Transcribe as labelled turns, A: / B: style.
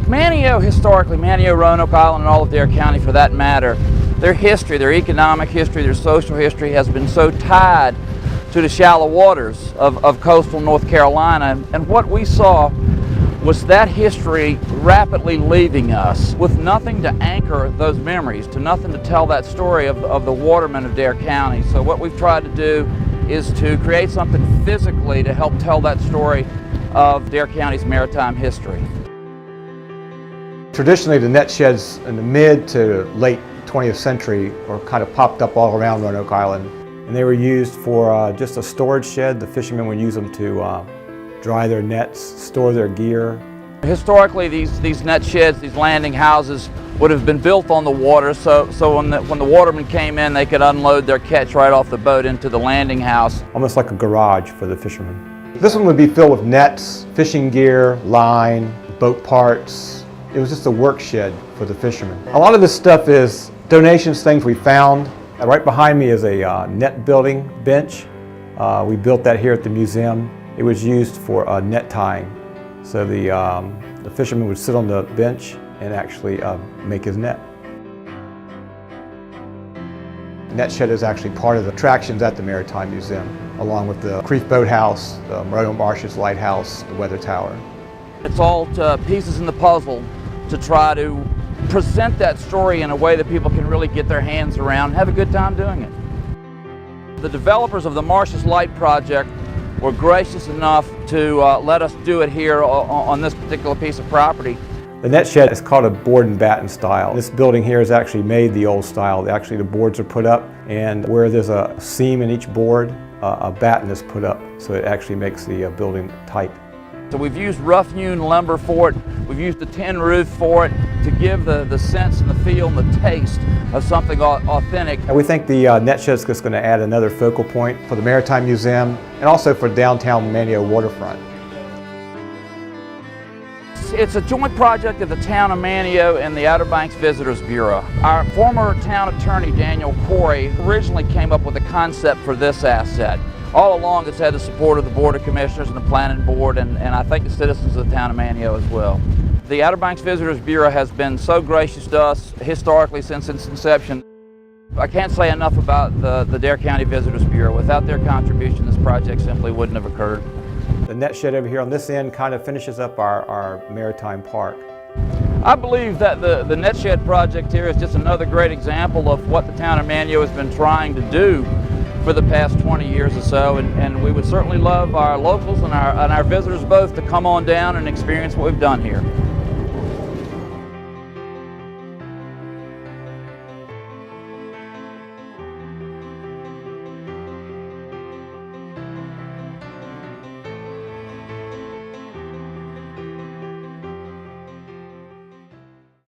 A: Manteo, historically, Manteo, Roanoke Island, and all of Dare County for that matter, their history, their economic history, their social history has been so tied to the shallow waters of coastal North Carolina. And what we saw was that history rapidly leaving us with nothing to anchor those memories, to nothing to tell that story of the watermen of Dare County. So what we've tried to do is to create something physically to help tell that story of Dare County's maritime history.
B: Traditionally, the net sheds in the mid to late 20th century were kind of popped up all around Roanoke Island. And they were used for just a storage shed. The fishermen would use them to dry their nets, store their gear.
A: Historically, these net sheds, these landing houses, would have been built on the water, so when the watermen came in, they could unload their catch right off the boat into the landing house.
B: Almost like a garage for the fishermen. This one would be filled with nets, fishing gear, line, boat parts. It was just a work shed for the fishermen. A lot of this stuff is donations, things we found. Right behind me is a net building bench. We built that here at the museum. It was used for net tying. So the fisherman would sit on the bench and actually make his net. The net shed is actually part of the attractions at the Maritime Museum, along with the Creek Boathouse, the Roanoke Marshes Lighthouse, the Weather Tower.
A: It's all pieces in the puzzle to try to present that story in a way that people can really get their hands around and have a good time doing it. The developers of the Marshes Light project were gracious enough to let us do it here on this particular piece of property.
B: The net shed is called a board and batten style. This building here is actually made the old style. Actually, the boards are put up, and where there's a seam in each board, a batten is put up, so it actually makes the building tight.
A: So we've used rough-hewn lumber for it, we've used a tin roof for it to give the sense and the feel and the taste of something authentic.
B: And we think the net shed is just going to add another focal point for the Maritime Museum and also for downtown Manteo waterfront.
A: It's a joint project of the town of Manteo and the Outer Banks Visitors Bureau. Our former town attorney, Daniel Corey, originally came up with the concept for this asset. All along it's had the support of the Board of Commissioners and the Planning Board and I think the citizens of the town of Manteo as well. The Outer Banks Visitors Bureau has been so gracious to us historically since its inception. I can't say enough about the Dare County Visitors Bureau. Without their contribution, this project simply wouldn't have occurred.
B: The net shed over here on this end kind of finishes up our maritime park.
A: I believe that the net shed project here is just another great example of what the town of Manteo has been trying to do for the past 20 years or so, and we would certainly love our locals and our visitors both to come on down and experience what we've done here.